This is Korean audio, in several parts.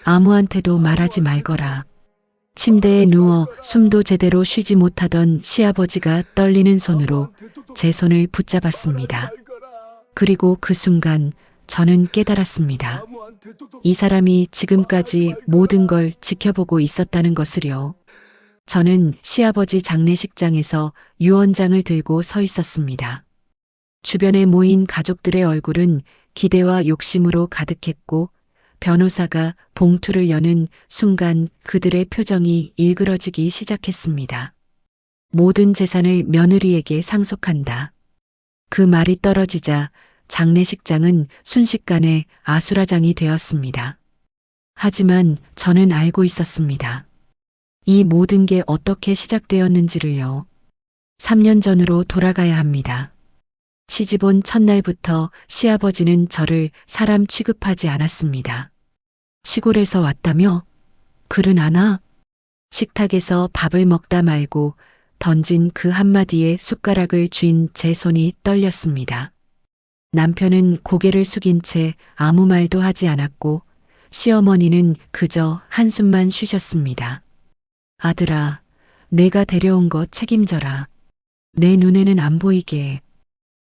아무한테도 말하지 말거라. 침대에 누워 숨도 제대로 쉬지 못하던 시아버지가 떨리는 손으로 제 손을 붙잡았습니다. 그리고 그 순간 저는 깨달았습니다. 이 사람이 지금까지 모든 걸 지켜보고 있었다는 것을요. 저는 시아버지 장례식장에서 유언장을 들고 서 있었습니다. 주변에 모인 가족들의 얼굴은 기대와 욕심으로 가득했고 변호사가 봉투를 여는 순간 그들의 표정이 일그러지기 시작했습니다. 모든 재산을 며느리에게 상속한다. 그 말이 떨어지자 장례식장은 순식간에 아수라장이 되었습니다. 하지만 저는 알고 있었습니다. 이 모든 게 어떻게 시작되었는지를요. 3년 전으로 돌아가야 합니다. 시집온 첫날부터 시아버지는 저를 사람 취급하지 않았습니다. 시골에서 왔다며? 글은 아나? 식탁에서 밥을 먹다 말고 던진 그 한마디에 숟가락을 쥔 제 손이 떨렸습니다. 남편은 고개를 숙인 채 아무 말도 하지 않았고 시어머니는 그저 한숨만 쉬셨습니다. 아들아, 내가 데려온 거 책임져라. 내 눈에는 안 보이게.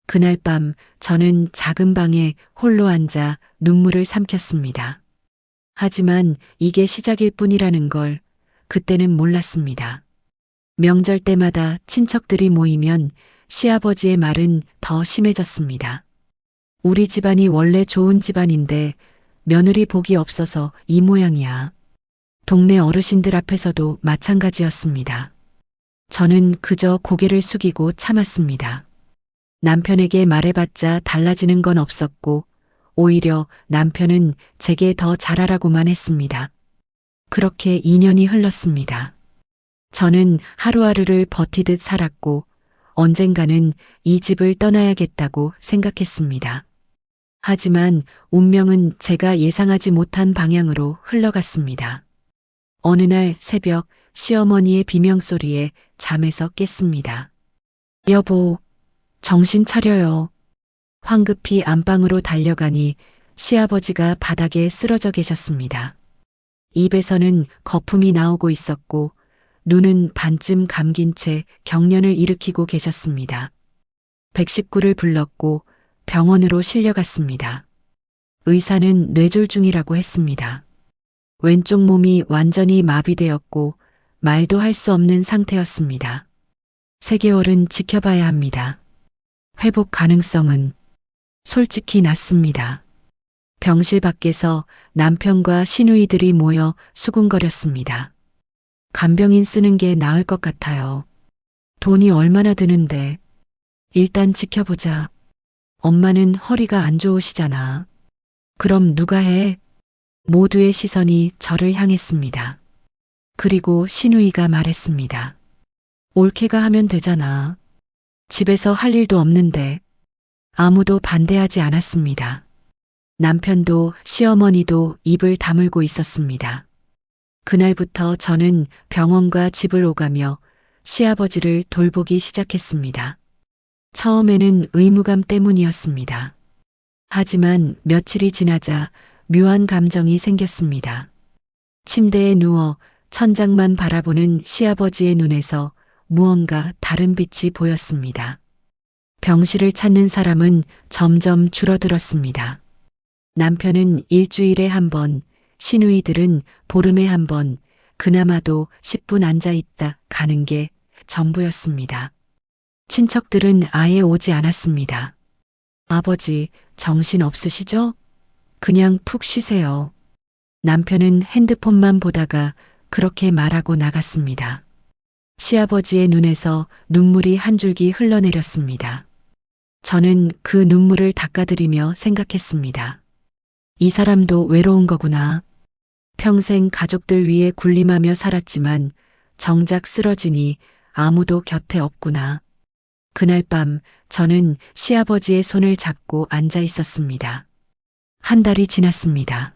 그날 밤 저는 작은 방에 홀로 앉아 눈물을 삼켰습니다. 하지만 이게 시작일 뿐이라는 걸 그때는 몰랐습니다. 명절 때마다 친척들이 모이면 시아버지의 말은 더 심해졌습니다. 우리 집안이 원래 좋은 집안인데 며느리 복이 없어서 이 모양이야. 동네 어르신들 앞에서도 마찬가지였습니다. 저는 그저 고개를 숙이고 참았습니다. 남편에게 말해봤자 달라지는 건 없었고 오히려 남편은 제게 더 잘하라고만 했습니다. 그렇게 2년이 흘렀습니다. 저는 하루하루를 버티듯 살았고 언젠가는 이 집을 떠나야겠다고 생각했습니다. 하지만 운명은 제가 예상하지 못한 방향으로 흘러갔습니다. 어느 날 새벽 시어머니의 비명소리에 잠에서 깼습니다. 여보, 정신 차려요. 황급히 안방으로 달려가니 시아버지가 바닥에 쓰러져 계셨습니다. 입에서는 거품이 나오고 있었고 눈은 반쯤 감긴 채 경련을 일으키고 계셨습니다. 119를 불렀고 병원으로 실려갔습니다. 의사는 뇌졸중이라고 했습니다. 왼쪽 몸이 완전히 마비되었고 말도 할 수 없는 상태였습니다. 3개월은 지켜봐야 합니다. 회복 가능성은 솔직히 낮습니다. 병실 밖에서 남편과 시누이들이 모여 수군거렸습니다. 간병인 쓰는 게 나을 것 같아요. 돈이 얼마나 드는데. 일단 지켜보자. 엄마는 허리가 안 좋으시잖아. 그럼 누가 해? 모두의 시선이 저를 향했습니다. 그리고 시누이가 말했습니다. 올케가 하면 되잖아. 집에서 할 일도 없는데. 아무도 반대하지 않았습니다. 남편도 시어머니도 입을 다물고 있었습니다. 그날부터 저는 병원과 집을 오가며 시아버지를 돌보기 시작했습니다. 처음에는 의무감 때문이었습니다. 하지만 며칠이 지나자 묘한 감정이 생겼습니다. 침대에 누워 천장만 바라보는 시아버지의 눈에서 무언가 다른 빛이 보였습니다. 병실을 찾는 사람은 점점 줄어들었습니다. 남편은 일주일에 한 번, 시누이들은 보름에 한 번, 그나마도 10분 앉아 있다 가는 게 전부였습니다. 친척들은 아예 오지 않았습니다. 아버지, 정신 없으시죠? 그냥 푹 쉬세요. 남편은 핸드폰만 보다가 그렇게 말하고 나갔습니다. 시아버지의 눈에서 눈물이 한 줄기 흘러내렸습니다. 저는 그 눈물을 닦아드리며 생각했습니다. 이 사람도 외로운 거구나. 평생 가족들 위해 군림하며 살았지만 정작 쓰러지니 아무도 곁에 없구나. 그날 밤 저는 시아버지의 손을 잡고 앉아 있었습니다. 한 달이 지났습니다.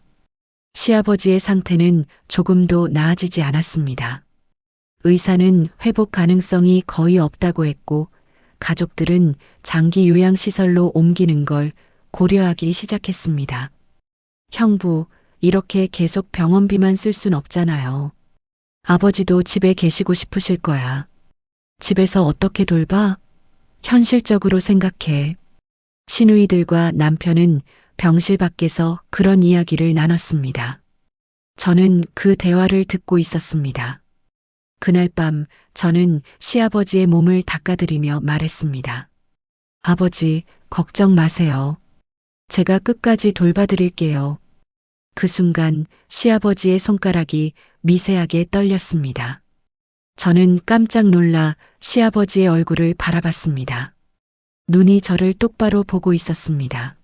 시아버지의 상태는 조금도 나아지지 않았습니다. 의사는 회복 가능성이 거의 없다고 했고 가족들은 장기 요양시설로 옮기는 걸 고려하기 시작했습니다. 형부, 이렇게 계속 병원비만 쓸 순 없잖아요. 아버지도 집에 계시고 싶으실 거야. 집에서 어떻게 돌봐? 현실적으로 생각해. 시누이들과 남편은 병실 밖에서 그런 이야기를 나눴습니다. 저는 그 대화를 듣고 있었습니다. 그날 밤 저는 시아버지의 몸을 닦아드리며 말했습니다. 아버지, 걱정 마세요. 제가 끝까지 돌봐드릴게요. 그 순간 시아버지의 손가락이 미세하게 떨렸습니다. 저는 깜짝 놀라 시아버지의 얼굴을 바라봤습니다. 눈이 저를 똑바로 보고 있었습니다.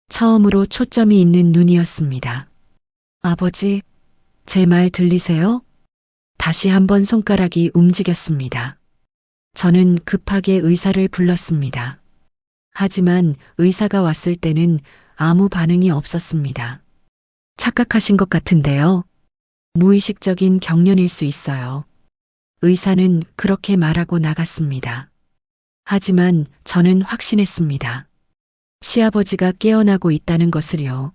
처음으로 초점이 있는 눈이었습니다. 아버지, 제 말 들리세요? 다시 한번 손가락이 움직였습니다. 저는 급하게 의사를 불렀습니다. 하지만 의사가 왔을 때는 아무 반응이 없었습니다. 착각하신 것 같은데요. 무의식적인 경련일 수 있어요. 의사는 그렇게 말하고 나갔습니다. 하지만 저는 확신했습니다. 시아버지가 깨어나고 있다는 것을요.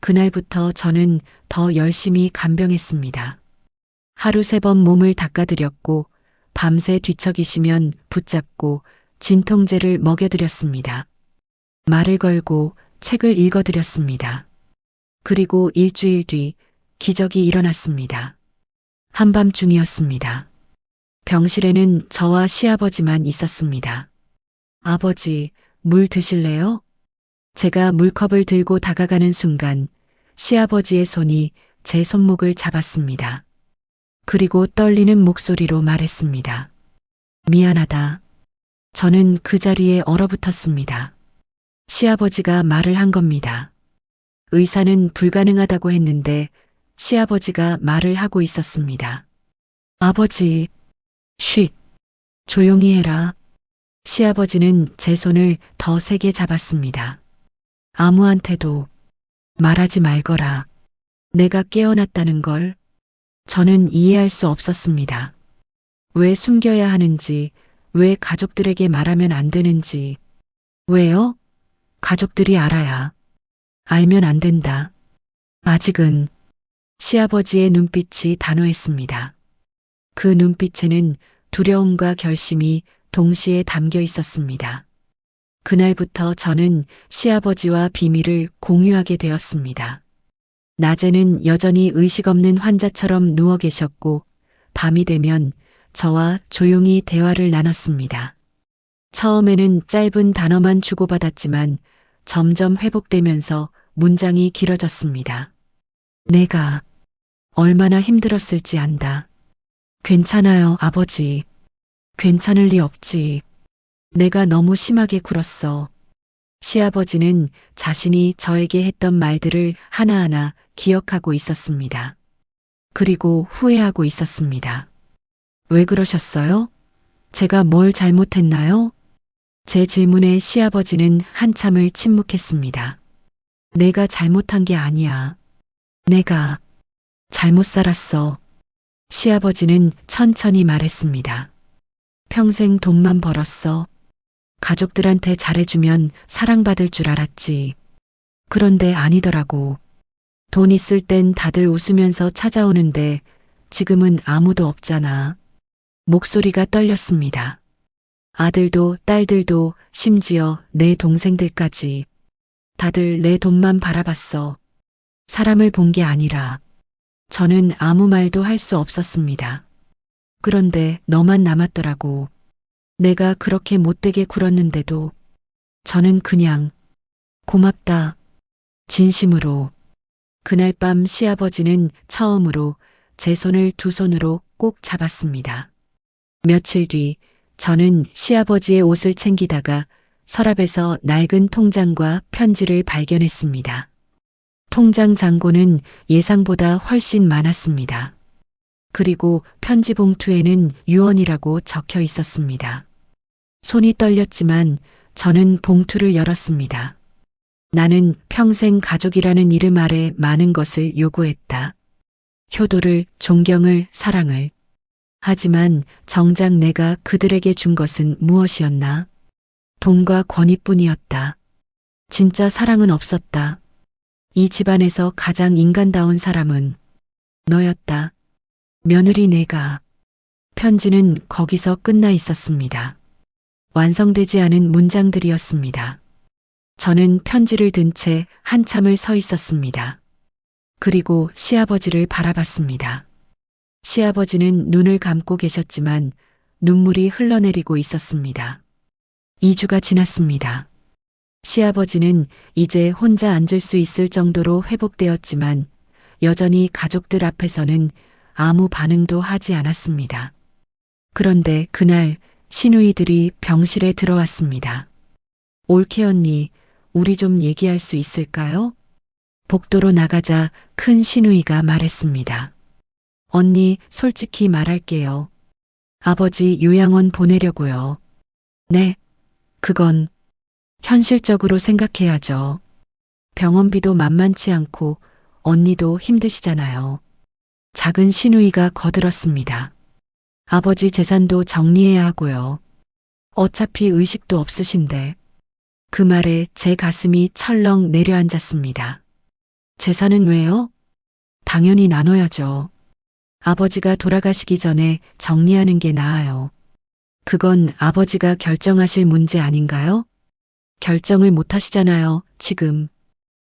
그날부터 저는 더 열심히 간병했습니다. 하루 3번 몸을 닦아드렸고 밤새 뒤척이시면 붙잡고 진통제를 먹여드렸습니다. 말을 걸고 책을 읽어드렸습니다. 그리고 일주일 뒤 기적이 일어났습니다. 한밤중이었습니다. 병실에는 저와 시아버지만 있었습니다. 아버지, 물 드실래요? 제가 물컵을 들고 다가가는 순간 시아버지의 손이 제 손목을 잡았습니다. 그리고 떨리는 목소리로 말했습니다. 미안하다. 저는 그 자리에 얼어붙었습니다. 시아버지가 말을 한 겁니다. 의사는 불가능하다고 했는데 시아버지가 말을 하고 있었습니다. 아버지, 쉿, 조용히 해라. 시아버지는 제 손을 더 세게 잡았습니다. 아무한테도 말하지 말거라. 내가 깨어났다는 걸. 저는 이해할 수 없었습니다. 왜 숨겨야 하는지, 왜 가족들에게 말하면 안 되는지. 왜요? 가족들이 알아야. 알면 안 된다. 아직은. 시아버지의 눈빛이 단호했습니다. 그 눈빛에는 두려움과 결심이 동시에 담겨 있었습니다. 그날부터 저는 시아버지와 비밀을 공유하게 되었습니다. 낮에는 여전히 의식 없는 환자처럼 누워 계셨고 밤이 되면 저와 조용히 대화를 나눴습니다. 처음에는 짧은 단어만 주고받았지만 점점 회복되면서 문장이 길어졌습니다. 내가 얼마나 힘들었을지 안다. 괜찮아요, 아버지. 괜찮을 리 없지. 내가 너무 심하게 굴었어. 시아버지는 자신이 저에게 했던 말들을 하나하나 기억하고 있었습니다. 그리고 후회하고 있었습니다. 왜 그러셨어요? 제가 뭘 잘못했나요? 제 질문에 시아버지는 한참을 침묵했습니다. 내가 잘못한 게 아니야. 내가 잘못 살았어. 시아버지는 천천히 말했습니다. 평생 돈만 벌었어. 가족들한테 잘해주면 사랑받을 줄 알았지. 그런데 아니더라고. 돈 있을 땐 다들 웃으면서 찾아오는데 지금은 아무도 없잖아. 목소리가 떨렸습니다. 아들도 딸들도 심지어 내 동생들까지. 다들 내 돈만 바라봤어. 사람을 본 게 아니라. 저는 아무 말도 할 수 없었습니다. 그런데 너만 남았더라고. 내가 그렇게 못되게 굴었는데도 저는 그냥 고맙다. 진심으로. 그날 밤 시아버지는 처음으로 제 손을 두 손으로 꼭 잡았습니다. 며칠 뒤 저는 시아버지의 옷을 챙기다가 서랍에서 낡은 통장과 편지를 발견했습니다. 통장 잔고는 예상보다 훨씬 많았습니다. 그리고 편지 봉투에는 유언이라고 적혀 있었습니다. 손이 떨렸지만 저는 봉투를 열었습니다. 나는 평생 가족이라는 이름 아래 많은 것을 요구했다. 효도를, 존경을, 사랑을. 하지만 정작 내가 그들에게 준 것은 무엇이었나? 돈과 권위뿐이었다. 진짜 사랑은 없었다. 이 집안에서 가장 인간다운 사람은 너였다. 며느리 내가. 편지는 거기서 끝나 있었습니다. 완성되지 않은 문장들이었습니다. 저는 편지를 든 채 한참을 서 있었습니다. 그리고 시아버지를 바라봤습니다. 시아버지는 눈을 감고 계셨지만 눈물이 흘러내리고 있었습니다. 2주가 지났습니다. 시아버지는 이제 혼자 앉을 수 있을 정도로 회복되었지만 여전히 가족들 앞에서는 아무 반응도 하지 않았습니다. 그런데 그날 시누이들이 병실에 들어왔습니다. 올케 언니, 우리 좀 얘기할 수 있을까요? 복도로 나가자 큰 시누이가 말했습니다. 언니, 솔직히 말할게요. 아버지 요양원 보내려고요. 네, 그건 현실적으로 생각해야죠. 병원비도 만만치 않고 언니도 힘드시잖아요. 작은 시누이가 거들었습니다. 아버지 재산도 정리해야 하고요. 어차피 의식도 없으신데. 그 말에 제 가슴이 철렁 내려앉았습니다. 재산은 왜요? 당연히 나눠야죠. 아버지가 돌아가시기 전에 정리하는 게 나아요. 그건 아버지가 결정하실 문제 아닌가요? 결정을 못 하시잖아요, 지금.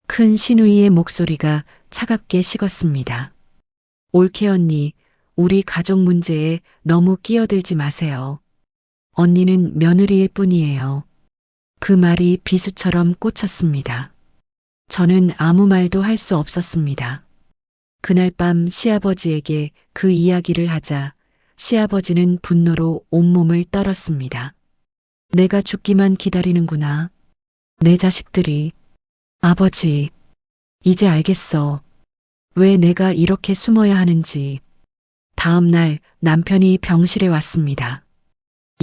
큰 시누이의 목소리가 차갑게 식었습니다. 올케 언니, 우리 가족 문제에 너무 끼어들지 마세요. 언니는 며느리일 뿐이에요. 그 말이 비수처럼 꽂혔습니다. 저는 아무 말도 할 수 없었습니다. 그날 밤 시아버지에게 그 이야기를 하자 시아버지는 분노로 온몸을 떨었습니다. 내가 죽기만 기다리는구나. 내 자식들이. 아버지, 이제 알겠어. 왜 내가 이렇게 숨어야 하는지. 다음 날 남편이 병실에 왔습니다.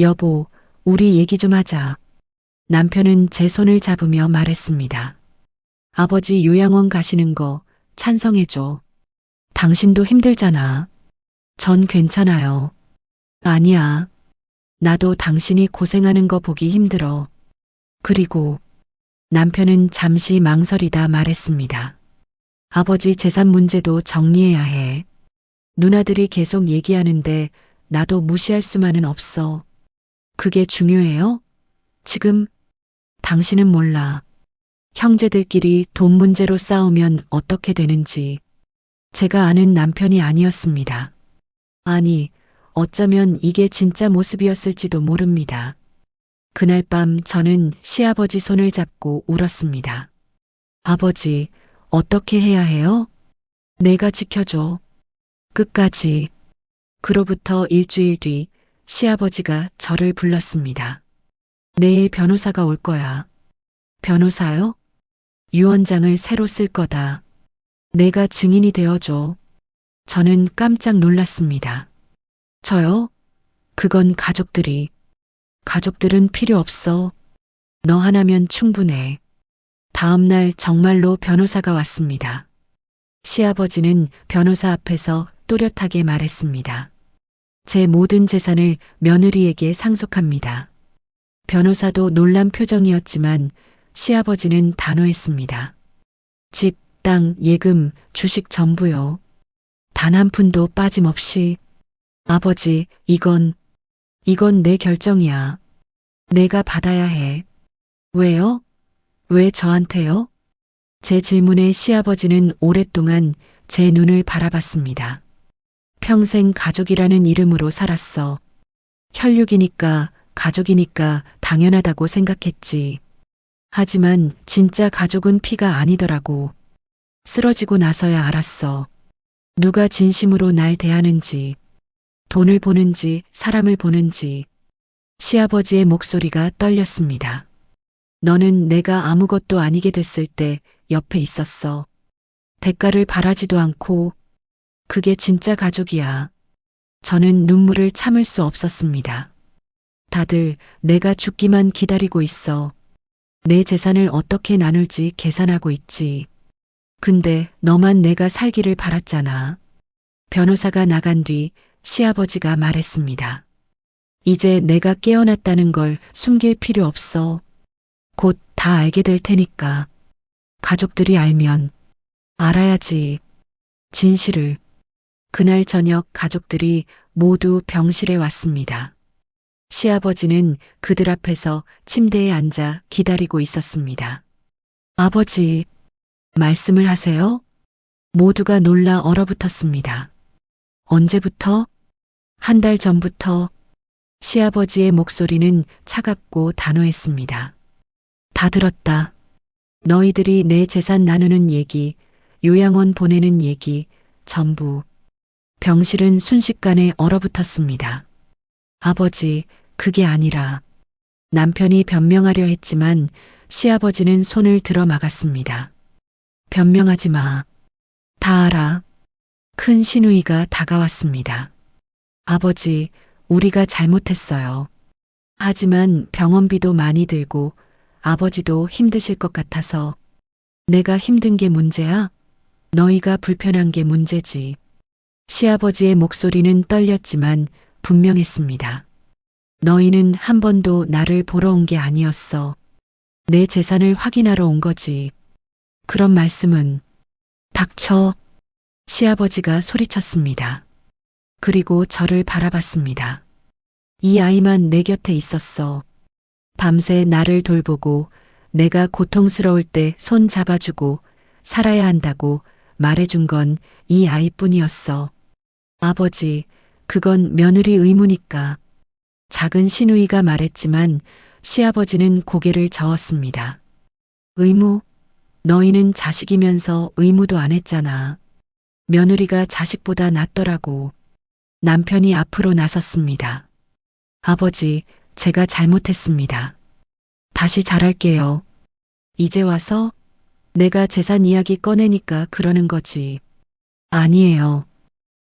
여보, 우리 얘기 좀 하자. 남편은 제 손을 잡으며 말했습니다. 아버지 요양원 가시는 거 찬성해줘. 당신도 힘들잖아. 전 괜찮아요. 아니야. 나도 당신이 고생하는 거 보기 힘들어. 그리고 남편은 잠시 망설이다 말했습니다. 아버지 재산 문제도 정리해야 해. 누나들이 계속 얘기하는데 나도 무시할 수만은 없어. 그게 중요해요? 지금 당신은 몰라. 형제들끼리 돈 문제로 싸우면 어떻게 되는지. 제가 아는 남편이 아니었습니다. 아니, 어쩌면 이게 진짜 모습이었을지도 모릅니다. 그날 밤 저는 시아버지 손을 잡고 울었습니다. 아버지, 어떻게 해야 해요? 내가 지켜줘. 끝까지. 그로부터 일주일 뒤 시아버지가 저를 불렀습니다. 내일 변호사가 올 거야. 변호사요? 유언장을 새로 쓸 거다. 내가 증인이 되어줘. 저는 깜짝 놀랐습니다. 저요? 그건 가족들이. 가족들은 필요 없어. 너 하나면 충분해. 다음 날 정말로 변호사가 왔습니다. 시아버지는 변호사 앞에서 또렷하게 말했습니다. 제 모든 재산을 며느리에게 상속합니다. 변호사도 놀란 표정이었지만 시아버지는 단호했습니다. 집, 땅, 예금, 주식 전부요. 단 한 푼도 빠짐없이. 아버지, 이건 내 결정이야. 내가 받아야 해. 왜요? 왜 저한테요? 제 질문에 시아버지는 오랫동안 제 눈을 바라봤습니다. 평생 가족이라는 이름으로 살았어. 혈육이니까, 가족이니까 당연하다고 생각했지. 하지만 진짜 가족은 피가 아니더라고. 쓰러지고 나서야 알았어. 누가 진심으로 날 대하는지, 돈을 보는지, 사람을 보는지. 시아버지의 목소리가 떨렸습니다. 너는 내가 아무것도 아니게 됐을 때 옆에 있었어. 대가를 바라지도 않고. 그게 진짜 가족이야. 저는 눈물을 참을 수 없었습니다. 다들 내가 죽기만 기다리고 있어. 내 재산을 어떻게 나눌지 계산하고 있지. 근데 너만 내가 살기를 바랐잖아. 변호사가 나간 뒤 시아버지가 말했습니다. 이제 내가 깨어났다는 걸 숨길 필요 없어. 곧 다 알게 될 테니까. 가족들이 알면 알아야지. 진실을. 그날 저녁 가족들이 모두 병실에 왔습니다. 시아버지는 그들 앞에서 침대에 앉아 기다리고 있었습니다. 아버지, 말씀을 하세요? 모두가 놀라 얼어붙었습니다. 언제부터? 한 달 전부터. 시아버지의 목소리는 차갑고 단호했습니다. 다 들었다. 너희들이 내 재산 나누는 얘기, 요양원 보내는 얘기, 전부. 병실은 순식간에 얼어붙었습니다. 아버지, 그게 아니라. 남편이 변명하려 했지만 시아버지는 손을 들어 막았습니다. 변명하지 마. 다 알아. 큰 시누이가 다가왔습니다. 아버지, 우리가 잘못했어요. 하지만 병원비도 많이 들고 아버지도 힘드실 것 같아서. 내가 힘든 게 문제야? 너희가 불편한 게 문제지. 시아버지의 목소리는 떨렸지만 분명했습니다. 너희는 한 번도 나를 보러 온 게 아니었어. 내 재산을 확인하러 온 거지. 그런 말씀은. 닥쳐. 시아버지가 소리쳤습니다. 그리고 저를 바라봤습니다. 이 아이만 내 곁에 있었어. 밤새 나를 돌보고 내가 고통스러울 때 손 잡아주고 살아야 한다고 말해준 건 이 아이뿐이었어. 아버지, 그건 며느리 의무니까. 작은 시누이가 말했지만 시아버지는 고개를 저었습니다. 의무? 너희는 자식이면서 의무도 안 했잖아. 며느리가 자식보다 낫더라고. 남편이 앞으로 나섰습니다. 아버지, 제가 잘못했습니다. 다시 잘할게요. 이제 와서 내가 재산 이야기 꺼내니까 그러는 거지. 아니에요.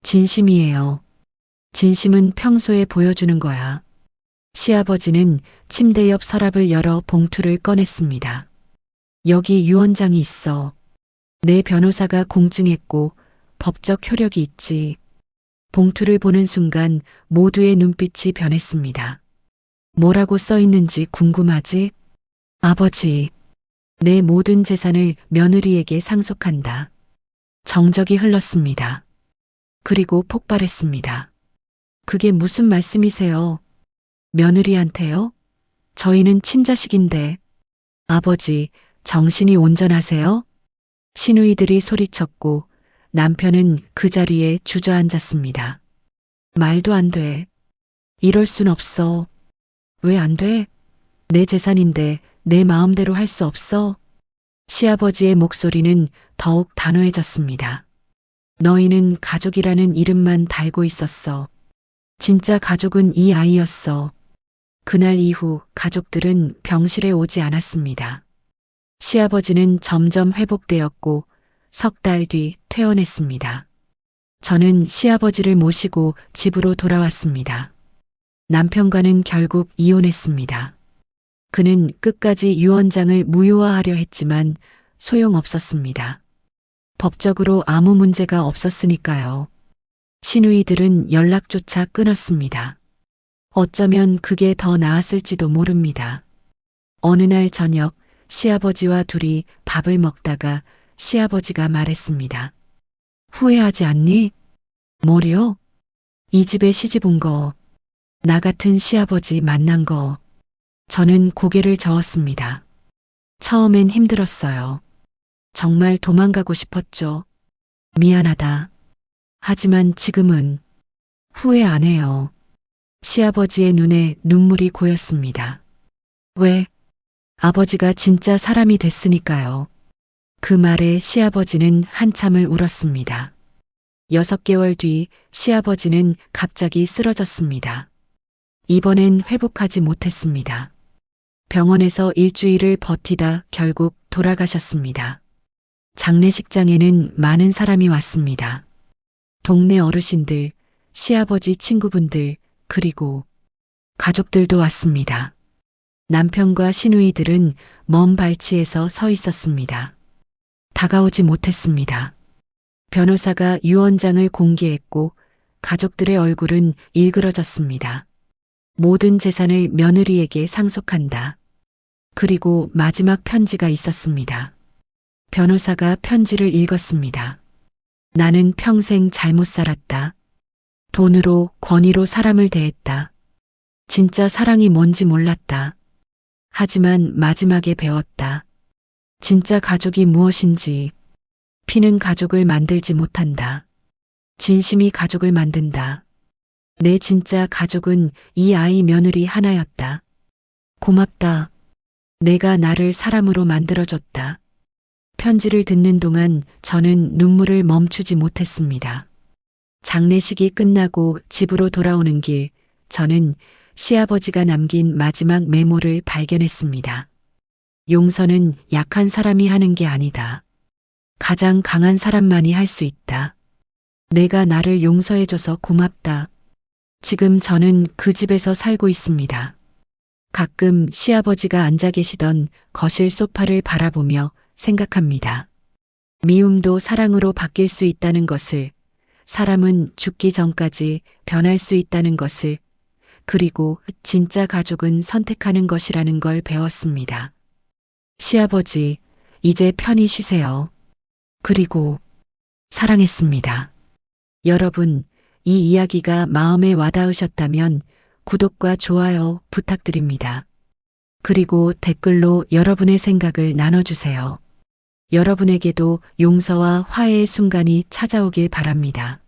진심이에요. 진심은 평소에 보여주는 거야. 시아버지는 침대 옆 서랍을 열어 봉투를 꺼냈습니다. 여기 유언장이 있어. 내 변호사가 공증했고 법적 효력이 있지. 봉투를 보는 순간 모두의 눈빛이 변했습니다. 뭐라고 써 있는지 궁금하지? 아버지, 내 모든 재산을 며느리에게 상속한다. 정적이 흘렀습니다. 그리고 폭발했습니다. 그게 무슨 말씀이세요? 며느리한테요? 저희는 친자식인데. 아버지, 정신이 온전하세요? 시누이들이 소리쳤고 남편은 그 자리에 주저앉았습니다. 말도 안 돼. 이럴 순 없어. 왜 안 돼? 내 재산인데 내 마음대로 할 수 없어? 시아버지의 목소리는 더욱 단호해졌습니다. 너희는 가족이라는 이름만 달고 있었어. 진짜 가족은 이 아이였어. 그날 이후 가족들은 병실에 오지 않았습니다. 시아버지는 점점 회복되었고 석 달 뒤 퇴원했습니다. 저는 시아버지를 모시고 집으로 돌아왔습니다. 남편과는 결국 이혼했습니다. 그는 끝까지 유언장을 무효화하려 했지만 소용없었습니다. 법적으로 아무 문제가 없었으니까요. 시누이들은 연락조차 끊었습니다. 어쩌면 그게 더 나았을지도 모릅니다. 어느 날 저녁 시아버지와 둘이 밥을 먹다가 시아버지가 말했습니다. 후회하지 않니? 뭐요? 이 집에 시집 온 거, 나 같은 시아버지 만난 거. 저는 고개를 저었습니다. 처음엔 힘들었어요. 정말 도망가고 싶었죠. 미안하다. 하지만 지금은 후회 안 해요. 시아버지의 눈에 눈물이 고였습니다. 왜? 아버지가 진짜 사람이 됐으니까요. 그 말에 시아버지는 한참을 울었습니다. 6개월 뒤 시아버지는 갑자기 쓰러졌습니다. 이번엔 회복하지 못했습니다. 병원에서 일주일을 버티다 결국 돌아가셨습니다. 장례식장에는 많은 사람이 왔습니다. 동네 어르신들, 시아버지 친구분들, 그리고 가족들도 왔습니다. 남편과 시누이들은 먼 발치에서 서 있었습니다. 다가오지 못했습니다. 변호사가 유언장을 공개했고 가족들의 얼굴은 일그러졌습니다. 모든 재산을 며느리에게 상속한다. 그리고 마지막 편지가 있었습니다. 변호사가 편지를 읽었습니다. 나는 평생 잘못 살았다. 돈으로, 권위로 사람을 대했다. 진짜 사랑이 뭔지 몰랐다. 하지만 마지막에 배웠다. 진짜 가족이 무엇인지. 피는 가족을 만들지 못한다. 진심이 가족을 만든다. 내 진짜 가족은 이 아이 며느리 하나였다. 고맙다. 내가 나를 사람으로 만들어줬다. 편지를 듣는 동안 저는 눈물을 멈추지 못했습니다. 장례식이 끝나고 집으로 돌아오는 길, 저는 시아버지가 남긴 마지막 메모를 발견했습니다. 용서는 약한 사람이 하는 게 아니다. 가장 강한 사람만이 할 수 있다. 내가 나를 용서해줘서 고맙다. 지금 저는 그 집에서 살고 있습니다. 가끔 시아버지가 앉아 계시던 거실 소파를 바라보며 생각합니다. 미움도 사랑으로 바뀔 수 있다는 것을, 사람은 죽기 전까지 변할 수 있다는 것을, 그리고 진짜 가족은 선택하는 것이라는 걸 배웠습니다. 시아버지, 이제 편히 쉬세요. 그리고 사랑했습니다. 여러분, 이 이야기가 마음에 와닿으셨다면 구독과 좋아요 부탁드립니다. 그리고 댓글로 여러분의 생각을 나눠주세요. 여러분에게도 용서와 화해의 순간이 찾아오길 바랍니다.